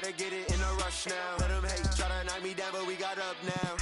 gotta get it in a rush now. Let them hate, try to knock me down, but we got up now.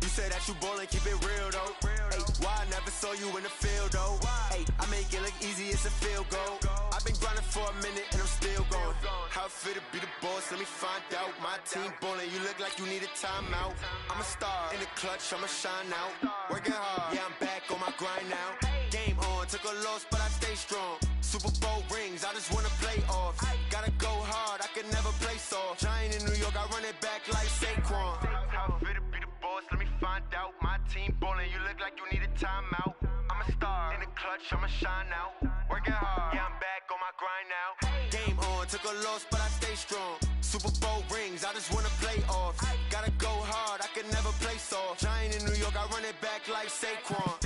You say that you ballin', keep it real though. Hey, why I never saw you in the field though? Hey, I make it look easy, it's a field goal. I've been grinding for a minute and I'm still going. How it feel to be the boss, let me find out. My team ballin', you look like you need a timeout. I'm a star in the clutch, I'ma shine out. Working hard, yeah, I'm back on my grind now. Game on, took a loss, but I stay strong. Super Bowl rings, I just wanna play off. Gotta go hard, I can never play soft. Giant in New York, I run it back like Saquon. How it feel to be the boss, let me find out. My team ballin', you look like you need a timeout. I'm a star in the clutch, I'ma shine out. Working hard, yeah, I'm back on my grind now. Game on, took a loss, but I stay strong. Super Bowl rings, I just wanna play off. Gotta go hard, I can never play soft. Giant in New York, I run it back like Saquon.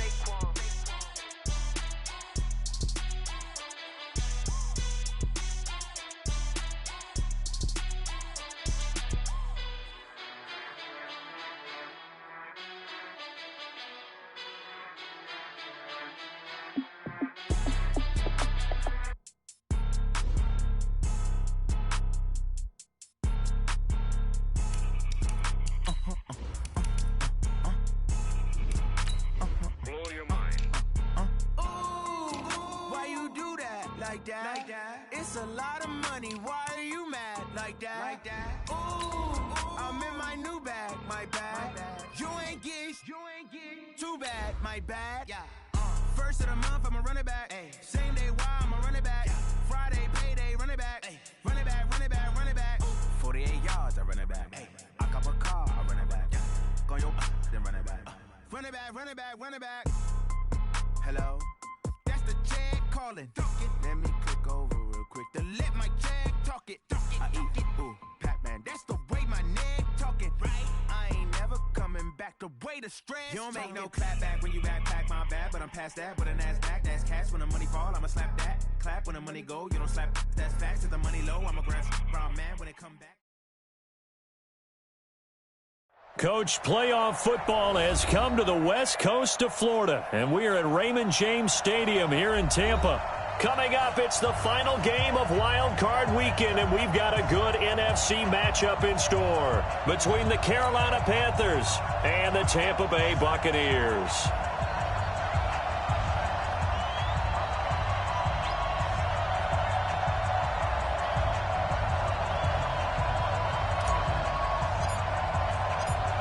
Like that. It's a lot of money. Why are you mad like that? Ooh, I'm in my new bag, my bad. You ain't get too bad, my bad. Yeah. First of the month, I'ma run it back. Ay. Same day, why I'ma run it back. Friday, payday, run it back. Ay. Run it back, run it back, run it back. 48 yards, I run it back. Ay. I cop a car, I run it back. Go yo, then run it back. Run it back, run it back, run it back. Hello? That's the Jag calling. Let me click over real quick to let my Jag talk it. I eat it, ooh, Pac-Man. That's the way my neck talking. Right? I ain't never coming back the way the stress. You don't make no clap back when you backpack, my bad, but I'm past that. With a NASDAQ, that's cash. When the money fall, I'ma slap that. Clap when the money go, you don't slap. That's facts. If the money low, I'ma grab brown man when it come back. Coach, playoff football has come to the west coast of Florida, and we are at Raymond James Stadium here in Tampa. Coming up, it's the final game of Wild Card Weekend, and we've got a good NFC matchup in store between the Carolina Panthers and the Tampa Bay Buccaneers.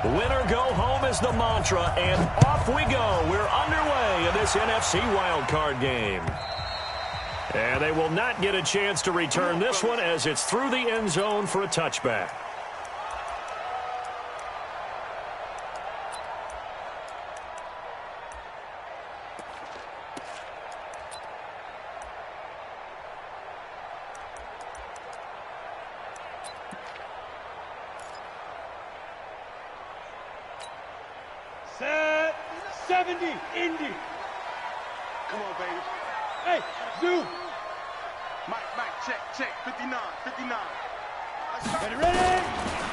Winner go home is the mantra, and off we go. We're underway in this NFC wildcard game. And they will not get a chance to return this one as it's through the end zone for a touchback. Set 70, Indy. Come on, baby. Hey, Zoo. Mike, check. 59. Ready?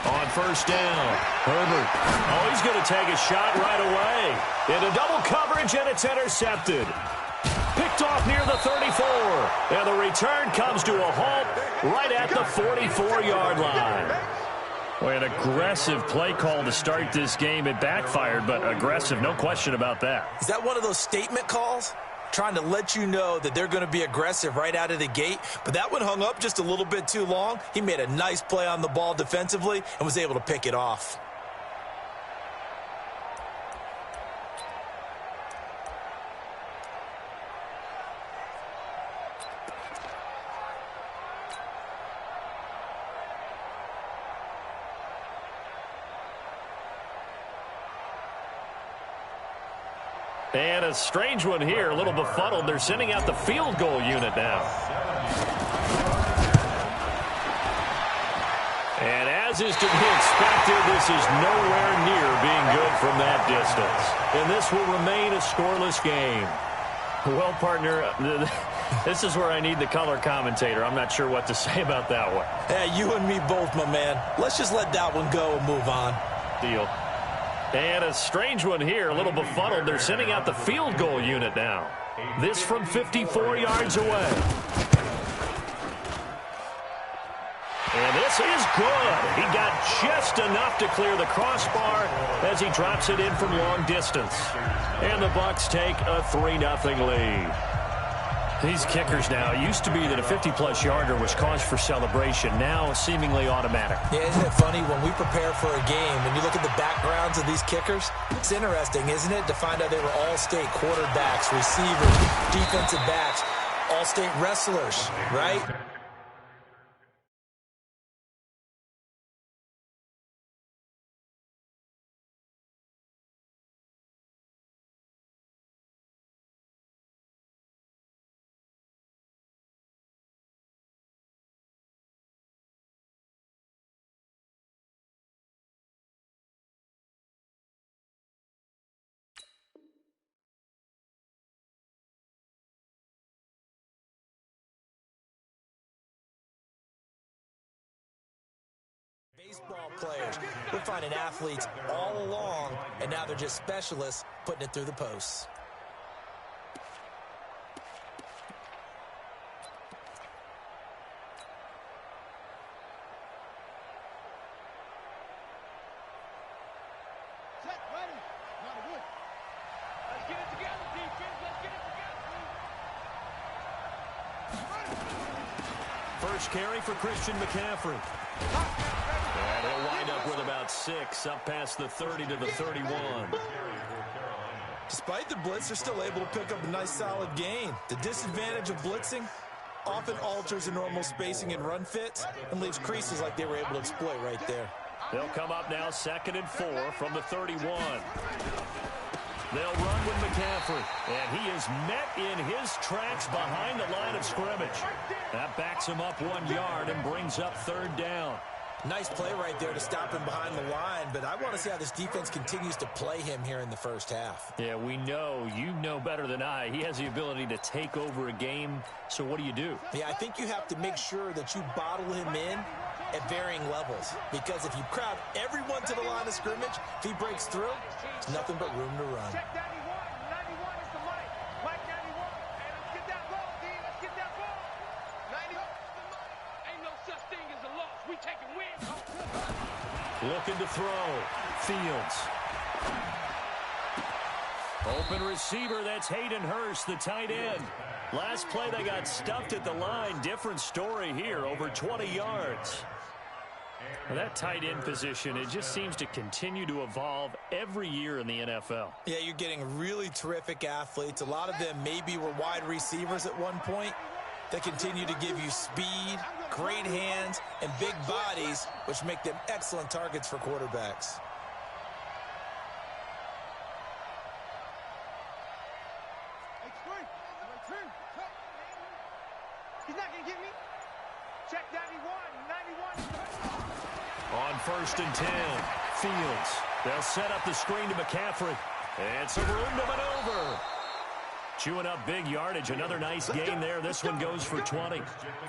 On first down, Herbert. Oh, he's going to take a shot right away. Into double coverage, and it's intercepted. Picked off near the 34. And the return comes to a halt right at the 44-yard line. Well, an aggressive play call to start this game. It backfired, but aggressive, no question about that. Is that one of those statement calls? Trying to let you know that they're going to be aggressive right out of the gate, but that one hung up just a little bit too long. He made a nice play on the ball defensively and was able to pick it off. And a strange one here, a little befuddled. They're sending out the field goal unit now. And as is to be expected, this is nowhere near being good from that distance. And this will remain a scoreless game. Well, partner, this is where I need the color commentator. I'm not sure what to say about that one. Yeah, you and me both, my man. Let's just let that one go and move on. Deal. And a strange one here, a little befuddled. They're sending out the field goal unit now. This from 54 yards away. And this pass is good. He got just enough to clear the crossbar as he drops it in from long distance. And the Bucs take a 3-0 lead. These kickers now, it used to be that a 50-plus yarder was cause for celebration. Now, seemingly automatic. Yeah, isn't it funny? When we prepare for a game, when you look at the backgrounds of these kickers, it's interesting, isn't it, to find out they were all-state quarterbacks, receivers, defensive backs, all-state wrestlers, right? Baseball players. We're finding athletes all along, and now they're just specialists putting it through the posts. Set, ready. Not good. Let's get it together, defense. Let's get it together. First carry for Christian McCaffrey. And he'll wind up with about 6, up past the 30 to the 31. Despite the blitz, they're still able to pick up a nice solid gain. The disadvantage of blitzing often alters the normal spacing and run fits and leaves creases like they were able to exploit right there. They'll come up now 2nd and 4 from the 31. They'll run with McCaffrey, and he is met in his tracks behind the line of scrimmage. That backs him up 1 yard and brings up 3rd down. Nice play right there to stop him behind the line, but I want to see how this defense continues to play him here in the first half. Yeah, we know. You know better than I. He has the ability to take over a game, so what do you do? Yeah, I think you have to make sure that you bottle him in at varying levels, because if you crowd everyone to the line of scrimmage, if he breaks through, it's nothing but room to run. Check 91. 91 is the Mike. Mike 91. Hey, let's get that ball, D. Let's get that ball. 91 is the Mike. Ain't no such thing as a loss. We taking wins. Looking to throw. Fields. Open receiver, that's Hayden Hurst, the tight end. Last play, they got stuffed at the line. Different story here, over 20 yards. Well, that tight end position, it just seems to continue to evolve every year in the NFL. Yeah, you're getting really terrific athletes. A lot of them maybe were wide receivers at one point. They continue to give you speed, great hands, and big bodies, which make them excellent targets for quarterbacks. He's not going to get me. Check 91. 91. On 1st and 10, Fields. They'll set up the screen to McCaffrey. And some room to maneuver. Chewing up big yardage. Another nice gain there. This one goes for 20.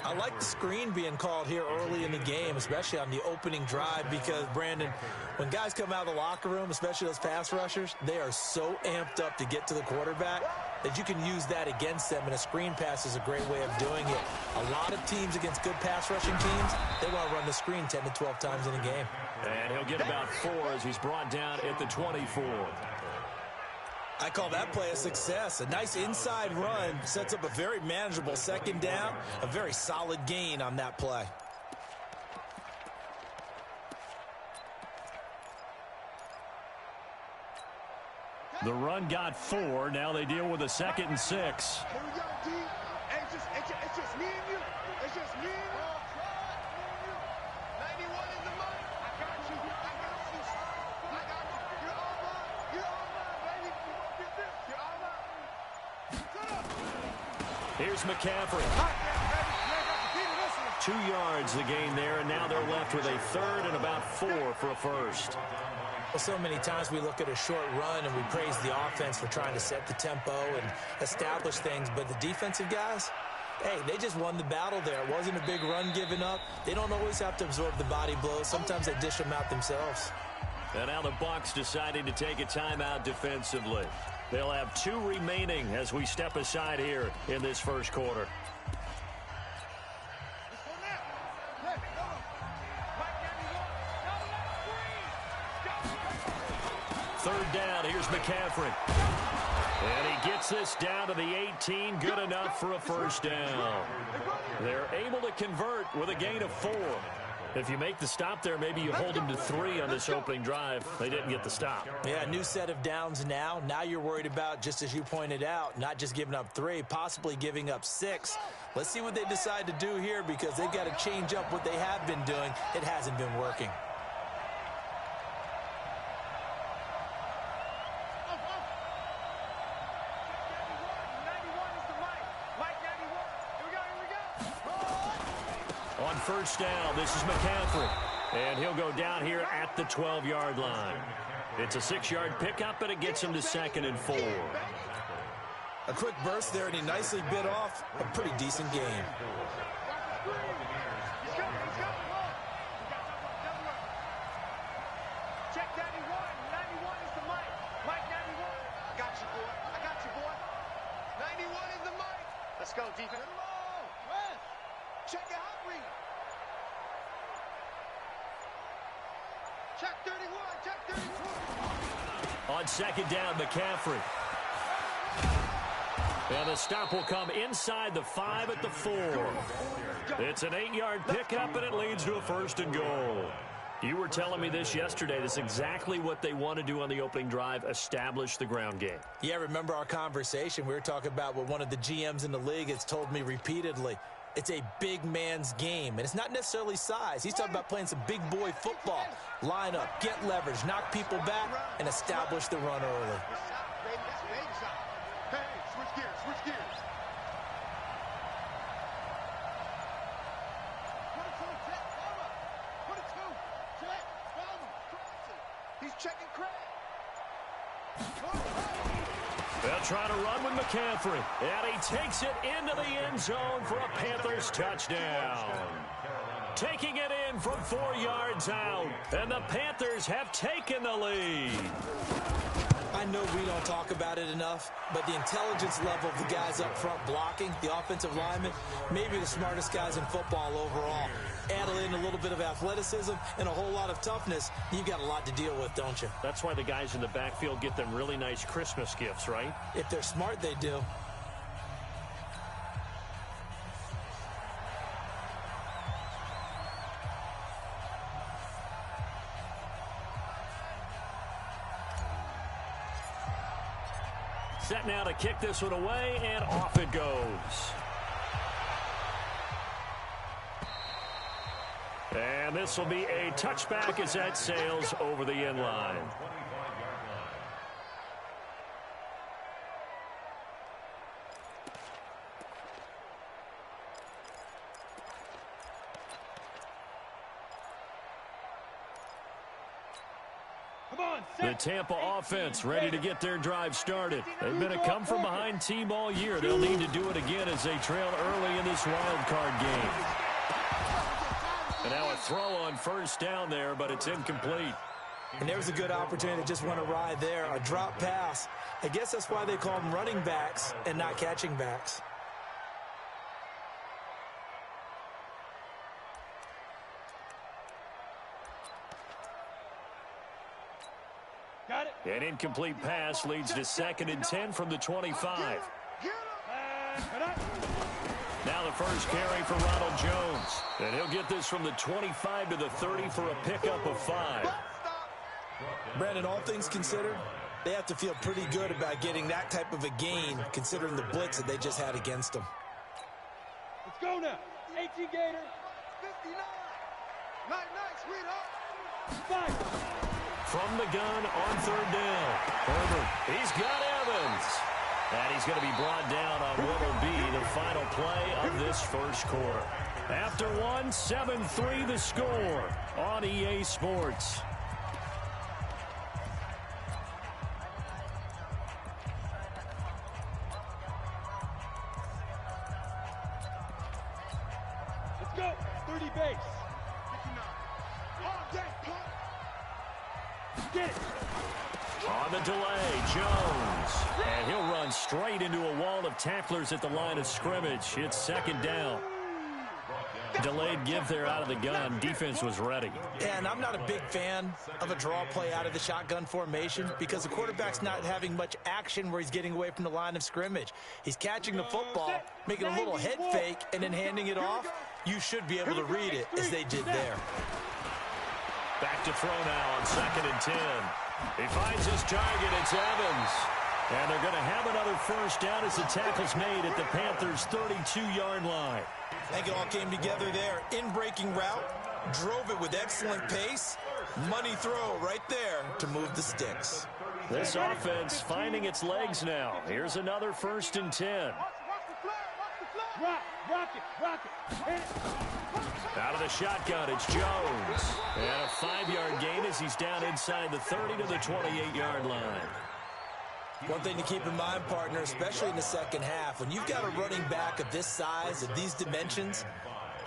I like the screen being called here early in the game, especially on the opening drive, because, Brandon, when guys come out of the locker room, especially those pass rushers, they are so amped up to get to the quarterback that you can use that against them, and a screen pass is a great way of doing it. A lot of teams against good pass rushing teams, they want to run the screen 10 to 12 times in a game. And he'll get about 4 as he's brought down at the 24. I call that play a success. A nice inside run sets up a very manageable 2nd down, a very solid gain on that play. The run got 4. Now they deal with a 2nd and 6. Here we go, D. It's just me and you. It's just me and you. 91 is the money. I got you. I got you. I got you. You're all mine. You're all mine, baby. You won't get this. You're all mine. Shut up. Here's McCaffrey. 2 yards the gain there, and now they're left with a 3rd and about 4 for a first. Well, so many times we look at a short run and we praise the offense for trying to set the tempo and establish things, but the defensive guys, hey, they just won the battle there. It wasn't a big run given up. They don't always have to absorb the body blows. Sometimes they dish them out themselves. And now the Bucs deciding to take a timeout defensively. They'll have 2 remaining as we step aside here in this first quarter. third down. Here's McCaffrey. And he gets this down to the 18. Good enough for a first down. They're able to convert with a gain of 4. If you make the stop there, maybe you hold them to 3 on this opening drive. They didn't get the stop. Yeah, new set of downs now. Now you're worried about, just as you pointed out, not just giving up 3, possibly giving up 6. Let's see what they decide to do here, because they've got to change up what they have been doing. It hasn't been working. On first down, this is McCaffrey. And he'll go down here at the 12-yard line. It's a 6-yard pickup, and it gets him to 2nd and 4. A quick burst there, and he nicely bit off a pretty decent game. Check 91. 91 is the mic. Mike 91. I got you, boy. I got you, boy. 91 is the mic. Let's go, defense. Check your hot read. Check 31. Check 32. On second down, McCaffrey. And the stop will come inside the 5 at the 4. It's an 8-yard pickup, and it leads to a 1st and goal. You were telling me this yesterday. This is exactly what they want to do on the opening drive, establish the ground game. Yeah, remember our conversation? We were talking about what one of the GMs in the league has told me repeatedly. It's a big man's game, and it's not necessarily size. He's talking about playing some big boy football. Line up, get leverage, knock people back, and establish the run early. Hey, switch gears, switch gears. He's checking Craig. They'll try to run with McCaffrey. And he takes it into the end zone for a Panthers touchdown. Taking it in from 4 yards out. And the Panthers have taken the lead. I know we don't talk about it enough, but the intelligence level of the guys up front blocking, the offensive linemen, maybe the smartest guys in football overall. Add in a little bit of athleticism and a whole lot of toughness, you've got a lot to deal with, don't you? That's why the guys in the backfield get them really nice Christmas gifts, right? If they're smart, they do. Set now to kick this one away, and off it goes. And this will be a touchback as that sails over the end line. The Tampa offense ready to get their drive started. They've been a come-from-behind team all year. They'll need to do it again as they trail early in this wild card game. And now a throw on first down there, but it's incomplete. And there's a good opportunity to just want to ride there, a drop pass. I guess that's why they call them running backs and not catching backs. An incomplete pass leads to 2nd and 10 from the 25. Now the first carry for Ronald Jones. And he'll get this from the 25 to the 30 for a pickup of 5. Brandon, all things considered, they have to feel pretty good about getting that type of a gain, considering the blitz that they just had against them. Let's go now. 18 Gator. 59. Night, sweetheart. 5. From the gun on third down. Herbert, he's got Evans. And he's going to be brought down on what will be the final play of this first quarter. After one, 7-3 the score on EA Sports. Let's go. 30 base. 59. Oh, dang, punt. Get it. On the delay, Jones. And he'll run straight into a wall of tacklers at the line of scrimmage. It's 2nd down. Delayed give there out of the gun. Defense was ready. And I'm not a big fan of a draw play out of the shotgun formation because the quarterback's not having much action where he's getting away from the line of scrimmage. He's catching the football, making a little head fake, and then handing it off. You should be able to read it as they did there. Back to throw now on 2nd and 10. He finds his target. It's Evans. And they're going to have another first down as the tackle's made at the Panthers' 32-yard line. I think it all came together there. In-breaking route, drove it with excellent pace. Money throw right there to move the sticks. This offense finding its legs now. Here's another 1st and 10. Rock it. Out of the shotgun, it's Jones. And a 5-yard gain as he's down inside the 30 to the 28-yard line. One thing to keep in mind, partner, especially in the second half, when you've got a running back of this size, of these dimensions,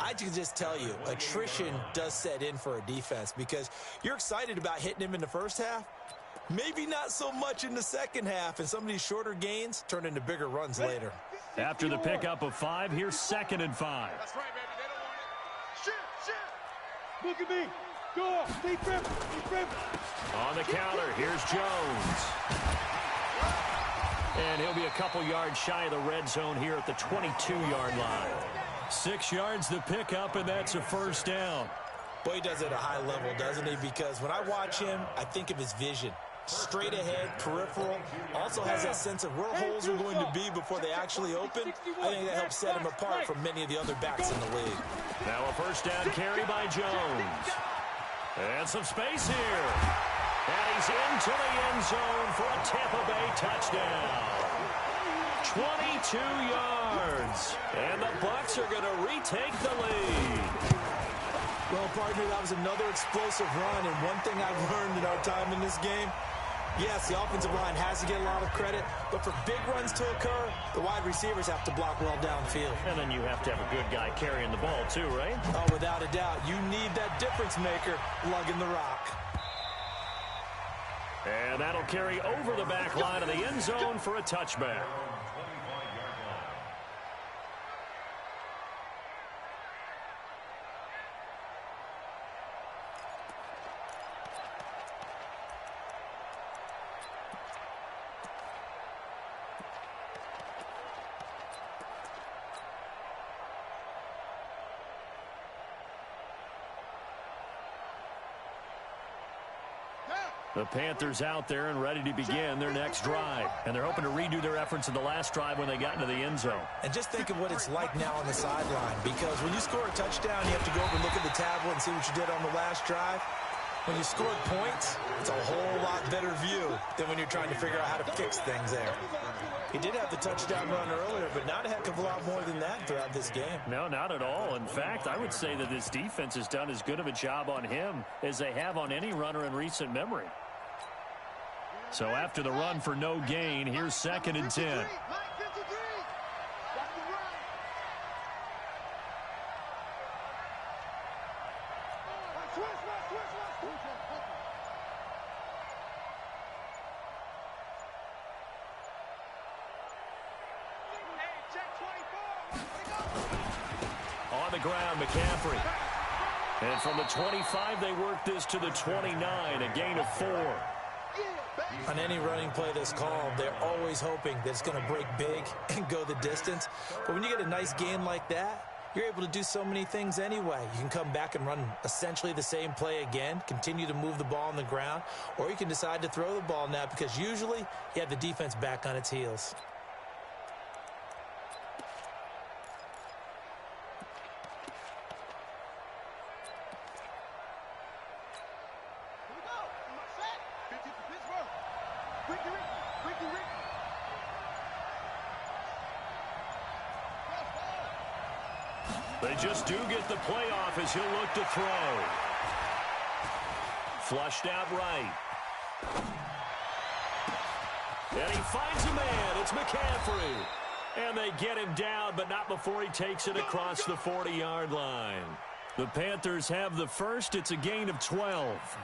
I can just tell you, attrition does set in for a defense because you're excited about hitting him in the first half, maybe not so much in the second half, and some of these shorter gains turn into bigger runs later. After the pickup of 5, here's 2nd and 5. That's right, baby. They don't want it. Shoot. Look at me. Go. Stay friendly. On the counter, here's Jones. And he'll be a couple yards shy of the red zone here at the 22-yard line. 6 yards the pickup, and that's a first down. Boy, he does it at a high level, doesn't he? Because when I watch him, I think of his vision. Straight ahead, peripheral, also has that sense of where holes are going to be before they actually open. I think that helps set him apart from many of the other backs in the league. Now a first down carry by Jones. And some space here. And he's into the end zone for a Tampa Bay touchdown. 22 yards. And the Bucs are going to retake the lead. Well, partner, that was another explosive run. And one thing I've learned in our time in this game, yes, the offensive line has to get a lot of credit, but for big runs to occur, the wide receivers have to block well downfield. And then you have to have a good guy carrying the ball too, right? Oh, without a doubt. You need that difference maker lugging the rock. And that'll carry over the back line of the end zone for a touchback. The Panthers out there and ready to begin their next drive. And they're hoping to redo their efforts in the last drive when they got into the end zone. And just think of what it's like now on the sideline. Because when you score a touchdown, you have to go over and look at the tablet and see what you did on the last drive. When you scored points, it's a whole lot better view than when you're trying to figure out how to fix things there. He did have the touchdown run earlier, but not a heck of a lot more than that throughout this game. No, not at all. In fact, I would say that this defense has done as good of a job on him as they have on any runner in recent memory. So after the run for no gain, here's 2nd and 10. On the ground, McCaffrey. And from the 25, they work this to the 29, a gain of 4. On any running play that's called, they're always hoping that it's going to break big and go the distance. But when you get a nice gain like that, you're able to do so many things anyway. You can come back and run essentially the same play again, continue to move the ball on the ground, or you can decide to throw the ball now because usually you have the defense back on its heels. They just do get the playoff as he'll look to throw. Flushed out right. And he finds a man. It's McCaffrey. And they get him down, but not before he takes it across the 40-yard line. The Panthers have the first. It's a gain of 12.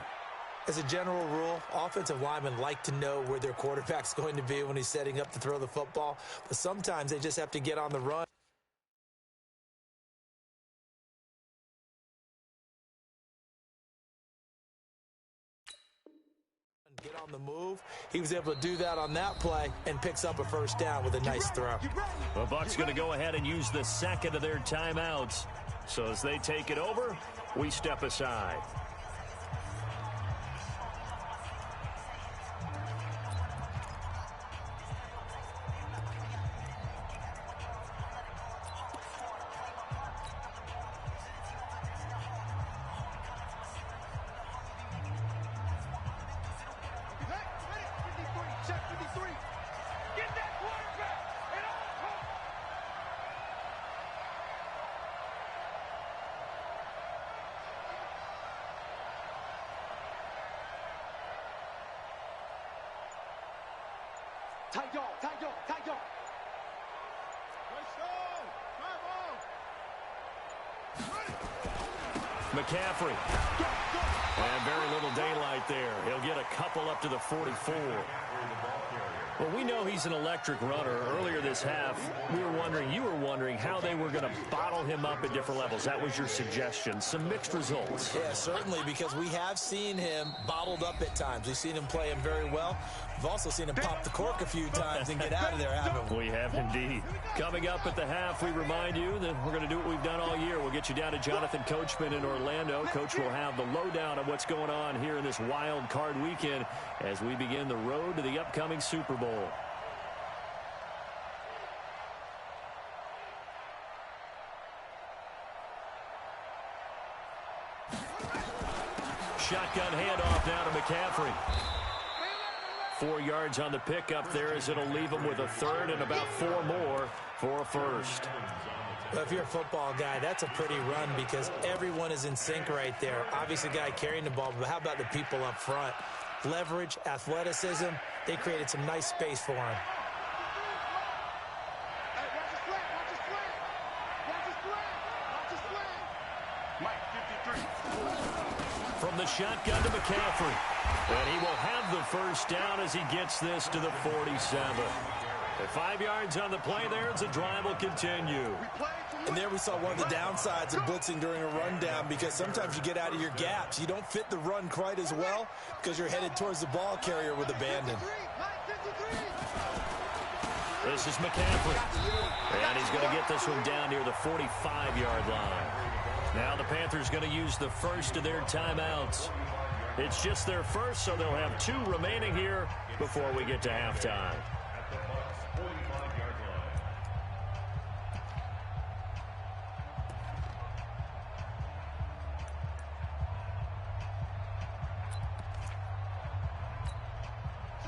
As a general rule, offensive linemen like to know where their quarterback's going to be when he's setting up to throw the football. But sometimes they just have to get on the run. get on the move. He was able to do that on that play and picks up a first down with a nice throw. The Bucs going to go ahead and use the second of their timeouts. So as they take it over, we step aside. Tight yard, tight yard, tight yard. McCaffrey. And very little daylight there. He'll get a couple up to the 44. Well, we know he's an electric runner. Earlier this half, you were wondering how they were going to bottle him up at different levels. That was your suggestion. Some mixed results. Yeah, certainly, because we have seen him bottled up at times. We've seen him play him very well. We've also seen him pop the cork a few times and get out of there, haven't we? We have indeed. Coming up at the half, we remind you that we're going to do what we've done all year. We'll get you down to Jonathan Coachman in Orlando. Coach will have the lowdown of what's going on here in this wild card weekend as we begin the road to the upcoming Super Bowl. Shotgun handoff now to McCaffrey. 4 yards on the pickup there as it'll leave him with a third and about 4 more for a first. Well, if you're a football guy, that's a pretty run because everyone is in sync right there. Obviously, the guy carrying the ball, but how about the people up front? Leverage, athleticism, they created some nice space for him. From the shotgun to McCaffrey. And he will have the first down as he gets this to the 47. At 5 yards on the play there as the drive will continue. And there we saw one of the downsides of blitzing during a rundown because sometimes you get out of your gaps. You don't fit the run quite as well because you're headed towards the ball carrier with abandon. This is McCaffrey. And he's going to get this one down near the 45-yard line. Now the Panthers going to use the first of their timeouts. It's just their first, so they'll have 2 remaining here before we get to halftime.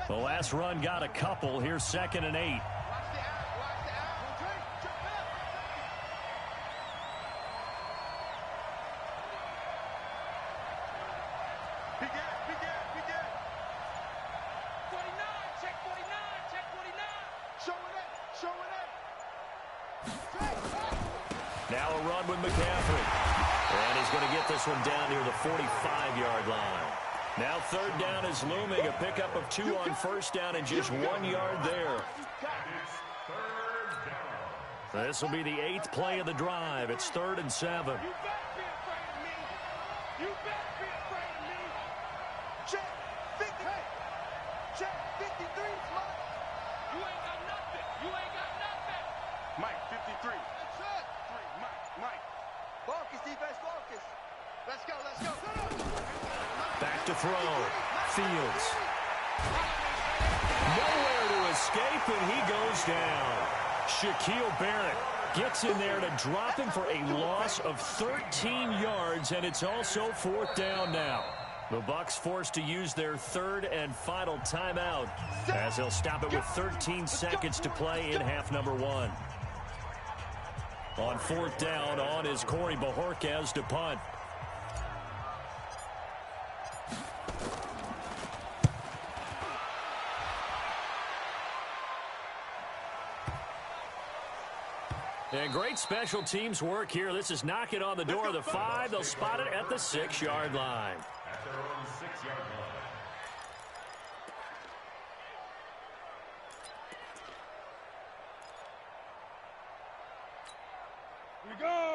The last run got a couple. Here's 2nd and 8. Now a run with McCaffrey. And he's going to get this one down near the 45-yard line. Now 3rd down is looming. A pickup of 2 on 1st down and just 1 yard there. This will be the 8th play of the drive. It's 3rd and 7. Mike, 53. Mike. Focus, defense, focus. Let's go, let's go. Back to throw. Fields. Nowhere to escape, and he goes down. Shaquille Barrett gets in there to drop him for a loss of 13 yards, and it's also 4th down now. The Bucs forced to use their 3rd and final timeout as they'll stop it with 13 seconds to play in half number 1. On 4th down, on is Corey Bojorquez to punt. And great special teams work here. This is knocking on the door of the 5. They'll spot it at the 6-yard line. At their own 6-yard line.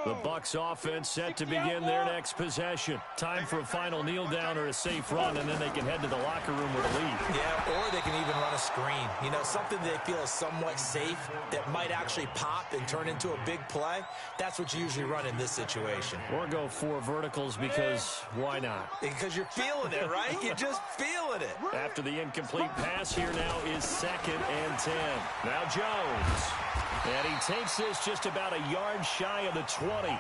The Bucs offense set to begin their next possession. Time for a final kneel down or a safe run, and then they can head to the locker room with a lead. Yeah, or they can even run a screen. You know, something they feel is somewhat safe that might actually pop and turn into a big play. That's what you usually run in this situation. Or go 4 verticals because why not? Because you're feeling it, right? You're just feeling it. After the incomplete pass, here now is 2nd and 10. Now Jones. And he takes this just about a yard shy of the 20.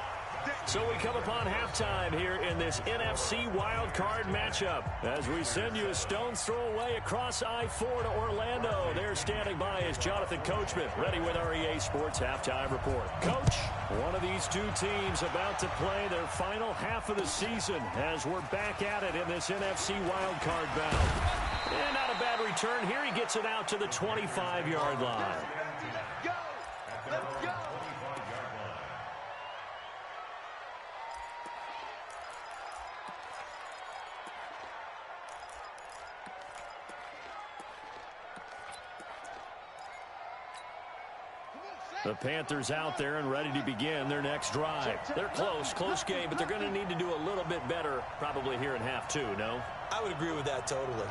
So we come upon halftime here in this NFC wildcard matchup. As we send you a stone's throw away across I-4 to Orlando. There standing by is Jonathan Coachman, ready with our EA Sports Halftime Report. Coach, one of these two teams about to play their final half of the season as we're back at it in this NFC wildcard bout. And not a bad return here. He gets it out to the 25-yard line. Let's go! The Panthers out there and ready to begin their next drive. They're close game, but they're going to need to do a little bit better probably here in half 2, no? I would agree with that totally.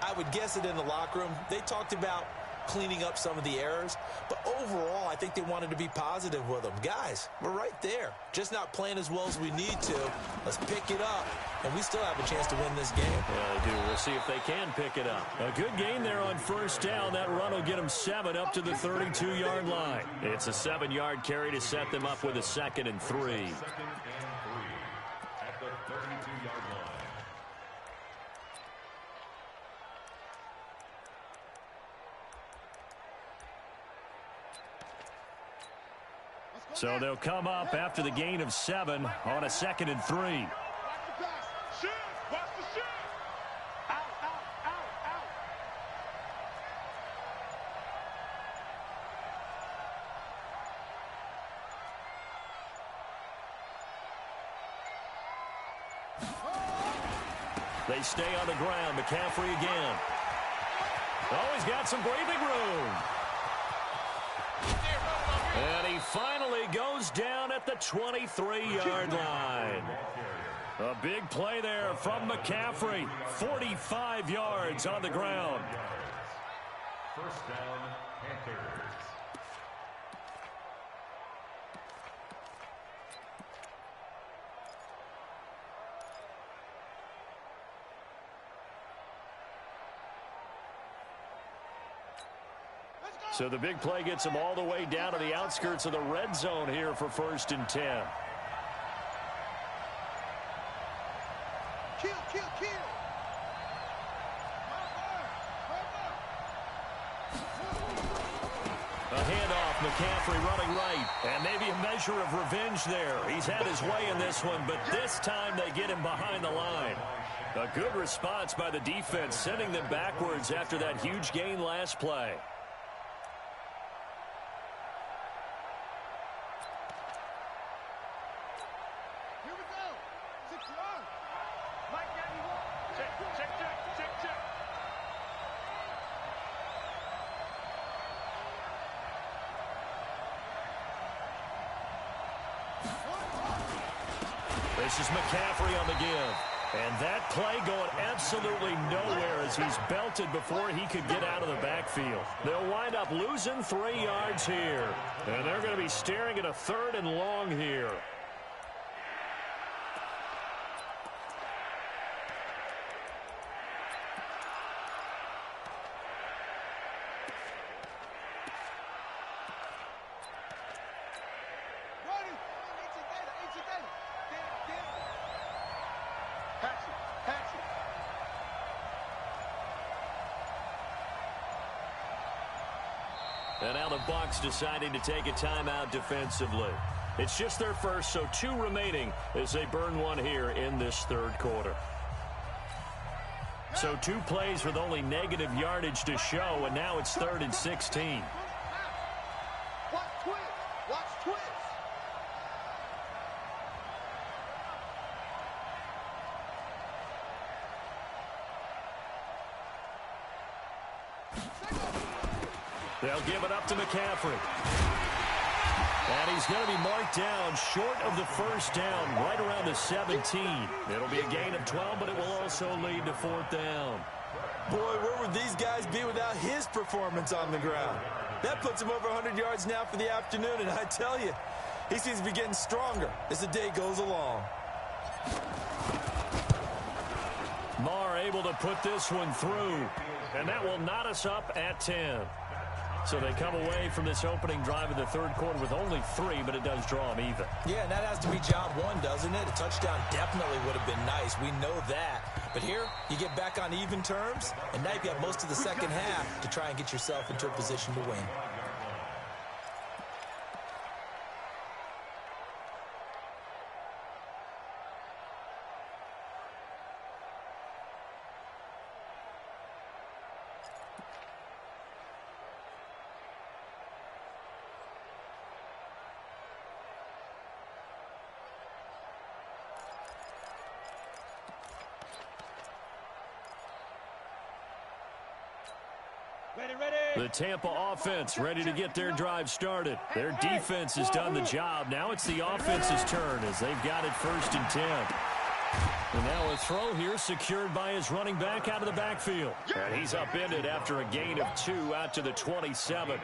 I would guess it in the locker room. They talked about cleaning up some of the errors, but overall I think they wanted to be positive with them. Guys, we're right there, just not playing as well as we need to. Let's pick it up, and we still have a chance to win this game. Yeah, they do. We'll see if they can pick it up. A good gain there on 1st down. That run will get them 7 up to the 32-yard line. It's a 7-yard carry to set them up with a 2nd and 3. 2nd and 3 at the 32-yard line. So they'll come up after the gain of 7 on a 2nd and 3. Watch the pass. Shoot. Watch the shoot. Out. They stay on the ground. McCaffrey again. Oh, he's got some breathing room. And he finally goes down at the 23-yard line. A big play there from McCaffrey. 45 yards on the ground. 1st down, Panthers. So the big play gets them all the way down to the outskirts of the red zone here for 1st and 10. Kill! A handoff, McCaffrey running right, and maybe a measure of revenge there. He's had his way in this one, but this time they get him behind the line. A good response by the defense, sending them backwards after that huge gain last play. This is McCaffrey on the give. And that play going absolutely nowhere as he's belted before he could get out of the backfield. They'll wind up losing 3 yards here. And they're going to be staring at a 3rd and long here. And now the Bucs deciding to take a timeout defensively. It's just their first, so 2 remaining as they burn 1 here in this 3rd quarter. So 2 plays with only negative yardage to show, and now it's 3rd and 16. Watch twist! They'll give it up to McCaffrey. And he's going to be marked down short of the first down, right around the 17. It'll be a gain of 12, but it will also lead to fourth down. Boy, where would these guys be without his performance on the ground? That puts him over 100 yards now for the afternoon, and I tell you, he seems to be getting stronger as the day goes along. Marr able to put this one through, and that will knot us up at 10. So they come away from this opening drive in the third quarter with only 3, but it does draw them even. Yeah, and that has to be job one, doesn't it? A touchdown definitely would have been nice. We know that. But here, you get back on even terms, and now you have most of the second half to try and get yourself into a position to win. The Tampa offense ready to get their drive started. Their defense has done the job. Now it's the offense's turn as they've got it 1st and 10. And now a throw here secured by his running back out of the backfield. And he's upended after a gain of 2 out to the 27.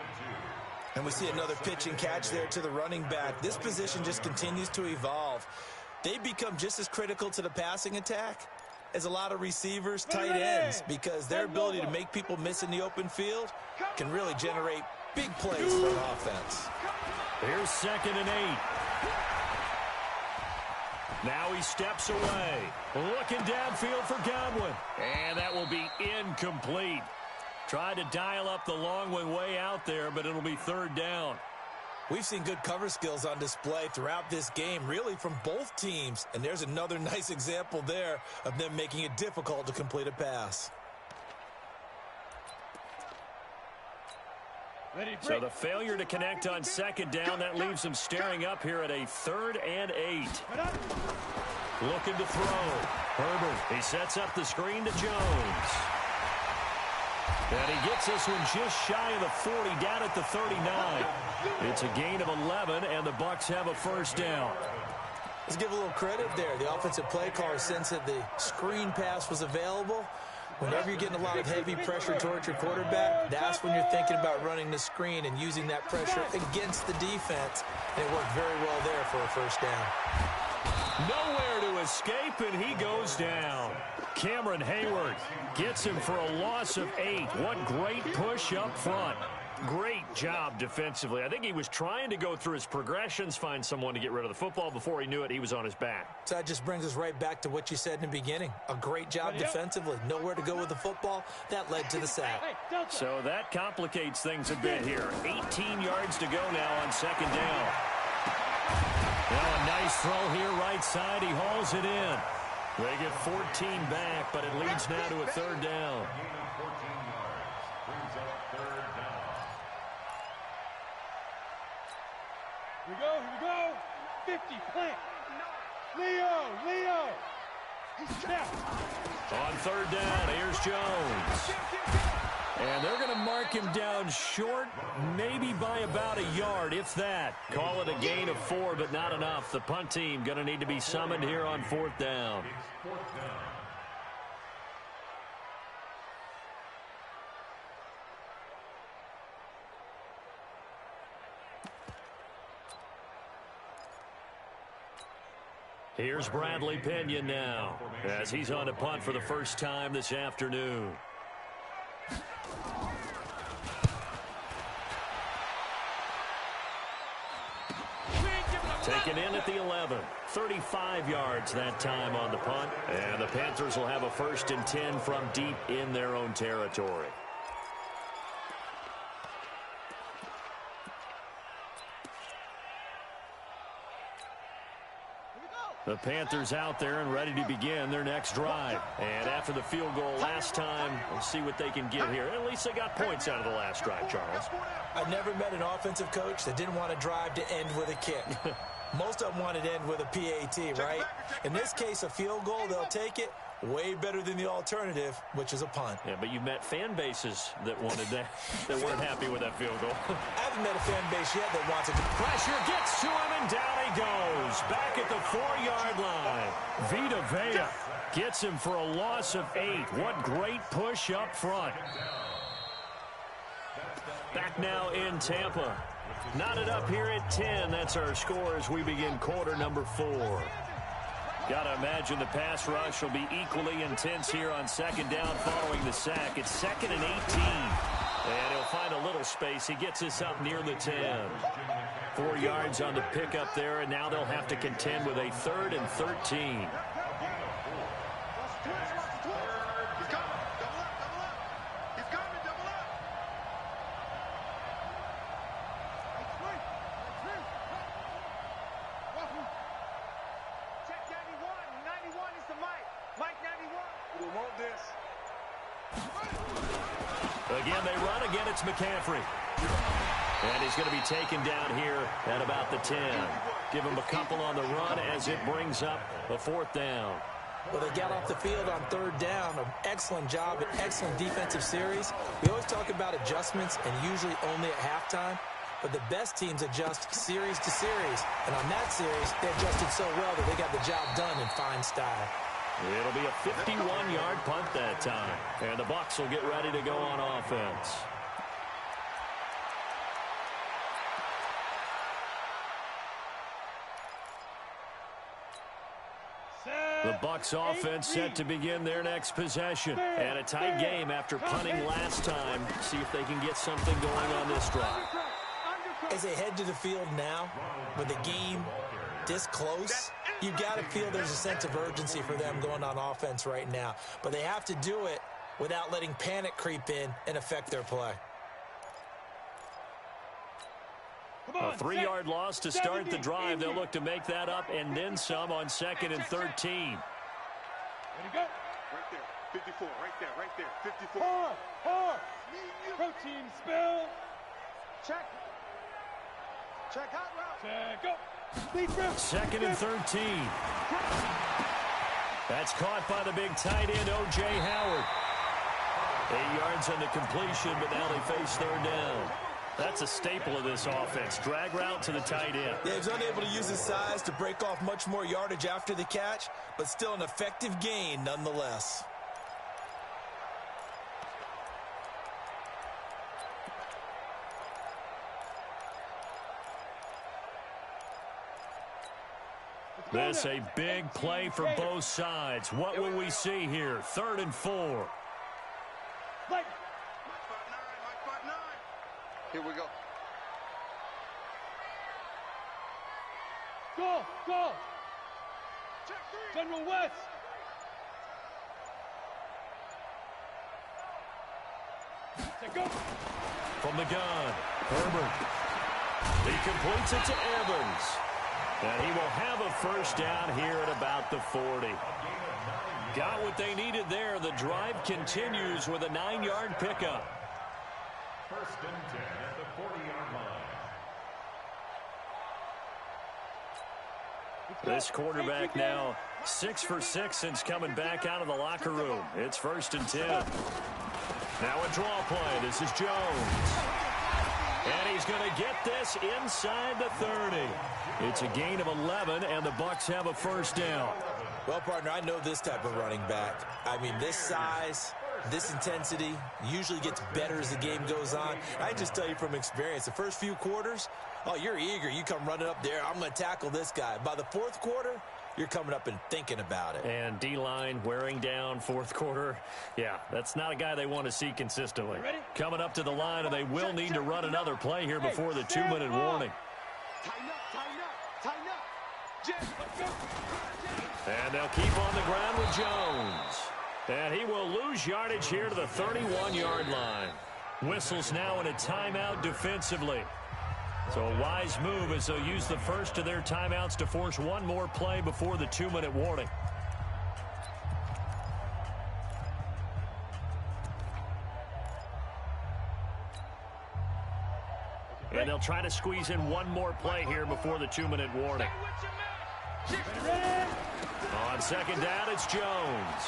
And we see another pitch and catch there to the running back. This position just continues to evolve. They become just as critical to the passing attack as a lot of receivers, tight ends, because their ability to make people miss in the open field can really generate big plays for an offense. Here's 2nd and 8. Now he steps away, looking downfield for Godwin, and that will be incomplete. Tried to dial up the long one way out there, but it'll be 3rd down. We've seen good cover skills on display throughout this game, really from both teams. And there's another nice example there of them making it difficult to complete a pass. So the failure to connect on 2nd down, that leaves them staring up here at a 3rd and 8. Looking to throw. Herbert, he sets up the screen to Jones. And he gets this one just shy of the 40, down at the 39. It's a gain of 11, and the Bucs have a 1st down. Let's give a little credit there. The offensive play caller sensed that the screen pass was available. Whenever you're getting a lot of heavy pressure towards your quarterback, that's when you're thinking about running the screen and using that pressure against the defense. And it worked very well there for a 1st down. Nowhere to escape, and he goes down. Cameron Hayward gets him for a loss of 8. What great push up front. Great job defensively. I think he was trying to go through his progressions, find someone to get rid of the football. Before he knew it, he was on his back. So that just brings us right back to what you said in the beginning. A great job defensively. Nowhere to go with the football. That led to the sack. So that complicates things a bit here. 18 yards to go now on 2nd down. Well, a nice throw here right side. He hauls it in. They get 14 back, but it leads now to a 3rd down. Here we go. 50, plant. Leo. On 3rd down, here's Jones. And they're going to mark him down short, maybe by about a yard, if that. Call it a gain of 4, but not enough. The punt team going to need to be summoned here on 4th down. Here's Bradley Pinion now, as he's on a punt for the first time this afternoon. Taken in at the 11. 35 yards that time on the punt. And the Panthers will have a 1st and 10 from deep in their own territory. The Panthers out there and ready to begin their next drive. And after the field goal last time, we'll see what they can get here. At least they got points out of the last drive, Charles. I've never met an offensive coach that didn't want to drive to end with a kick. Most of them wanted to end with a PAT, right? In this case, a field goal, they'll take it. way better than the alternative, which is a punt. Yeah, but you've met fan bases that wanted that, that weren't happy with that field goal. I haven't met a fan base yet that wants it. Pressure gets to him, and down he goes. Back at the 4-yard line. Vita Vea gets him for a loss of 8. What great push up front. Back now in Tampa. Knotted up here at 10. That's our score as we begin quarter number 4. Got to imagine the pass rush will be equally intense here on second down following the sack. It's 2nd and 18. And he'll find a little space. He gets us up near the 10. 4 yards on the pickup there, and now they'll have to contend with a 3rd and 13. Again, they run. Again, it's McCaffrey. And he's going to be taken down here at about the 10. Give him a couple on the run as it brings up a 4th down. Well, they got off the field on 3rd down. An excellent job, an excellent defensive series. We always talk about adjustments, and usually only at halftime. But the best teams adjust series to series. And on that series, they adjusted so well that they got the job done in fine style. It'll be a 51-yard punt that time. And the Bucs will get ready to go on offense. The Bucs offense set to begin their next possession. And a tight game after punting last time. See if they can get something going on this drive. As they head to the field now, with the game this close, you got to feel there's a sense of urgency for them going on offense right now. But they have to do it without letting panic creep in and affect their play. A 3-yard loss to start the drive. They'll look to make that up and then some on 2nd and 13. Ready to go. Right there. 54. Right there. 54. Hard. Protein spill. Check. Check hot route. Check up. 2nd and 13. That's caught by the big tight end, O.J. Howard. 8 yards on the completion, but now they face 3rd down. That's a staple of this offense. Drag route to the tight end. Yeah, he's unable to use his size to break off much more yardage after the catch, but still an effective gain nonetheless. This a big play for both sides. What will we see here? 3rd and 4. Here we go. Go. General West. Go. From the gun, Herbert. He completes it to Evans. And he will have a 1st down here at about the 40. Got what they needed there. The drive continues with a 9-yard pickup. 1st and 10 at the 40-yard line. This quarterback now 6 for 6 since coming back out of the locker room. It's 1st and 10. Now a draw play. This is Jones. And he's going to get this inside the 30. It's a gain of 11, and the Bucs have a 1st down. Well, partner, I know this type of running back. I mean, this size, this intensity usually gets better as the game goes on. I just tell you from experience, the first few quarters, oh, you're eager. You come running up there, I'm going to tackle this guy. By the 4th quarter, you're coming up and thinking about it. And D-line wearing down 4th quarter. Yeah, that's not a guy they want to see consistently. Coming up to the line, and they will need to run another play here before the 2-minute warning. Tighten up. And they'll keep on the ground with Jones. And he will lose yardage here to the 31-yard line. Whistles now in a timeout defensively. So a wise move as they'll use the first of their timeouts to force one more play before the 2-minute warning. And they'll try to squeeze in one more play here before the 2-minute warning. On second down, it's Jones.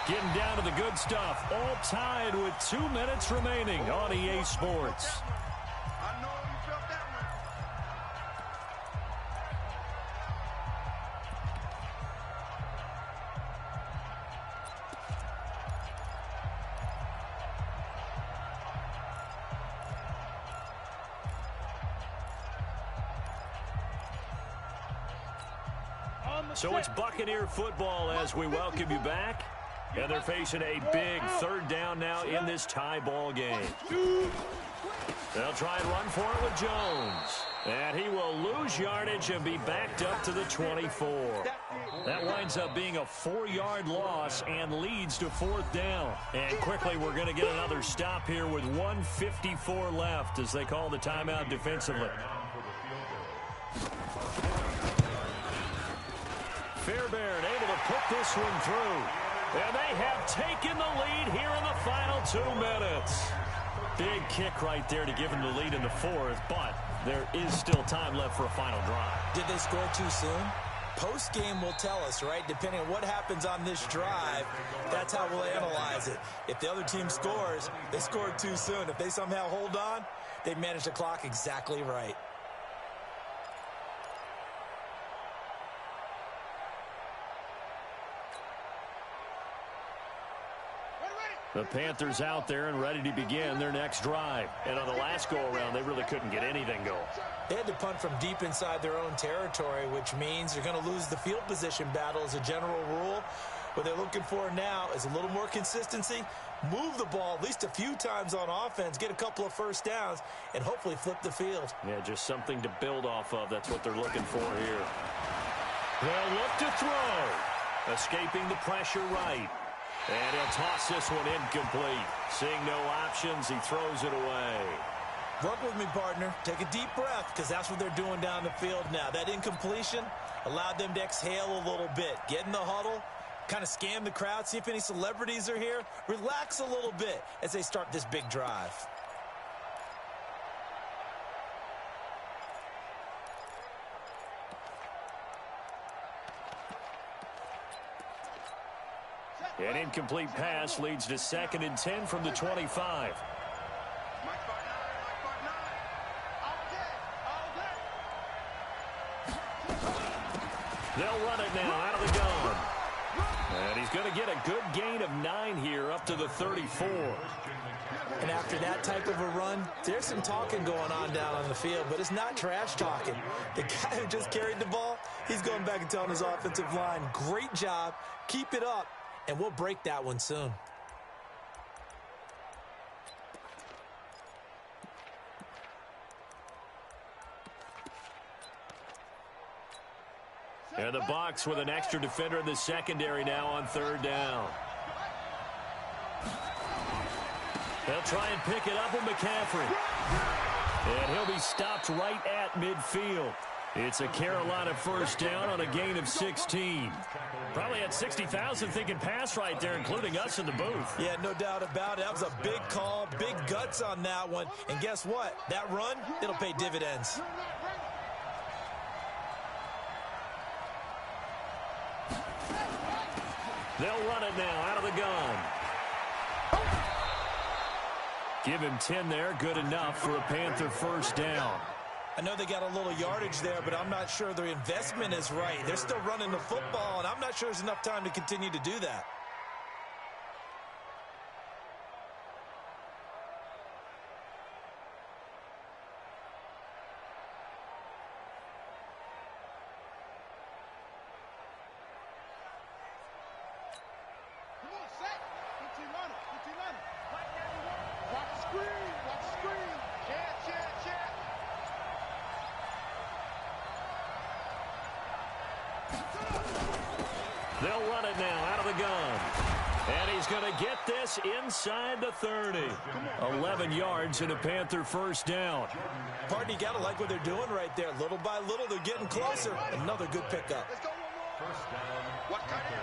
Getting down to the good stuff. All tied with 2 minutes remaining on EA Sports. I know you felt that one. So it's Buccaneer football as we welcome you back. And they're facing a big third down now in this tie ball game. They'll try and run for it with Jones. And he will lose yardage and be backed up to the 24. That winds up being a 4-yard loss and leads to 4th down. And quickly we're going to get another stop here with 1:54 left as they call the timeout defensively. Fairbairn able to put this one through. And they have taken the lead here in the final 2 minutes. Big kick right there to give them the lead in the 4th, but there is still time left for a final drive. Did they score too soon? Post-game will tell us, right? Depending on what happens on this drive, that's how we'll analyze it. If the other team scores, they scored too soon. If they somehow hold on, they managed the clock exactly right. The Panthers out there and ready to begin their next drive. And on the last go-around, they really couldn't get anything going. They had to punt from deep inside their own territory, which means they're going to lose the field position battle as a general rule. What they're looking for now is a little more consistency, move the ball at least a few times on offense, get a couple of first downs, and hopefully flip the field. Yeah, just something to build off of. That's what they're looking for here. They'll look to throw. Escaping the pressure right. And he'll toss this one incomplete. Seeing no options, he throws it away. Work with me, partner. Take a deep breath, because that's what they're doing down the field now. That incompletion allowed them to exhale a little bit. Get in the huddle, kind of scan the crowd, see if any celebrities are here. Relax a little bit as they start this big drive. An incomplete pass leads to 2nd and 10 from the 25. They'll run it now out of the gun. And he's going to get a good gain of 9 here up to the 34. And after that type of a run, there's some talking going on down on the field, but it's not trash talking. The guy who just carried the ball, he's going back and telling his offensive line, great job, keep it up. And we'll break that one soon. And the Bucs with an extra defender in the secondary now on 3rd down. They'll try and pick it up with McCaffrey. And he'll be stopped right at midfield. It's a Carolina first down on a gain of 16. Probably had 60,000 thinking pass right there, including us in the booth. Yeah, no doubt about it. That was a big call, big guts on that one. And guess what? That run, it'll pay dividends. They'll run it now out of the gun. Give him 10 there, good enough for a Panther first down. I know they got a little yardage there, but I'm not sure their investment is right. They're still running the football, and I'm not sure there's enough time to continue to do that. Come on, set. Get your runner. Get your runner. Watch the screen. Watch the screen. Check. They'll run it now out of the gun. And he's going to get this inside the 30. 11 yards and a Panther first down. Partner, you got to like what they're doing right there. Little by little, they're getting closer. Another good pickup. Let's go one more. First down. What kind of?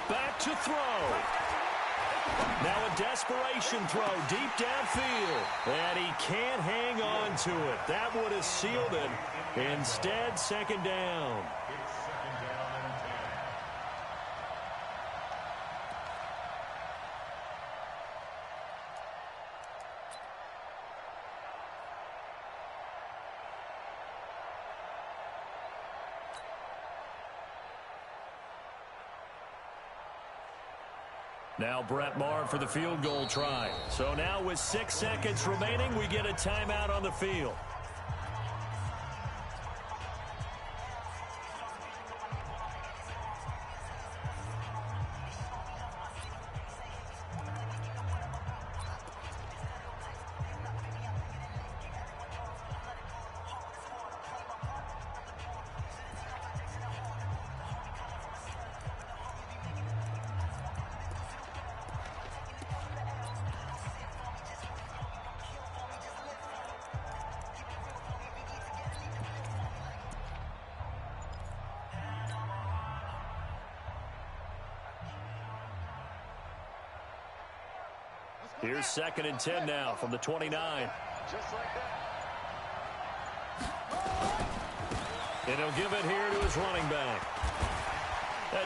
Back to throw. Now a desperation throw deep downfield. And he can't hang on to it. That would have sealed it. Instead, second down. Now Brett Maher for the field goal try. So now with 6 seconds remaining, we get a timeout on the field. Here's 2nd and 10 now from the 29. Just like that. And he'll give it here to his running back.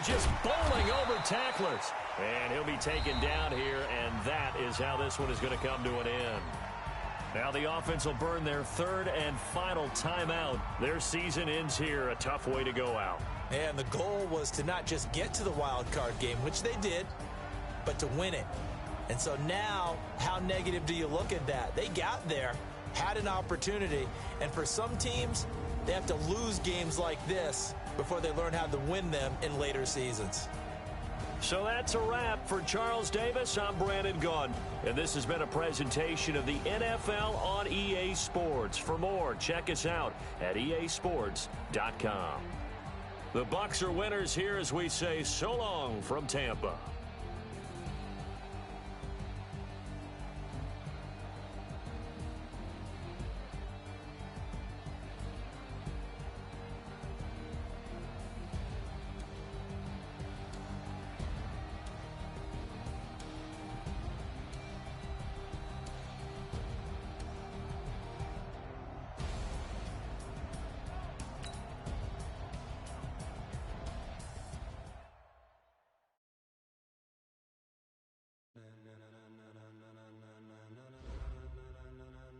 Just bowling over tacklers. And he'll be taken down here, and that is how this one is going to come to an end. Now the offense will burn their 3rd and final timeout. Their season ends here, a tough way to go out. And the goal was to not just get to the wild card game, which they did, but to win it. And so now, how negative do you look at that? They got there, had an opportunity, and for some teams, they have to lose games like this before they learn how to win them in later seasons. So that's a wrap for Charles Davis. I'm Brandon Gaudin, and this has been a presentation of the NFL on EA Sports. For more, check us out at easports.com. The Bucs are winners here as we say so long from Tampa.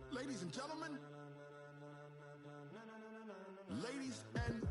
Ladies and gentlemen, ladies and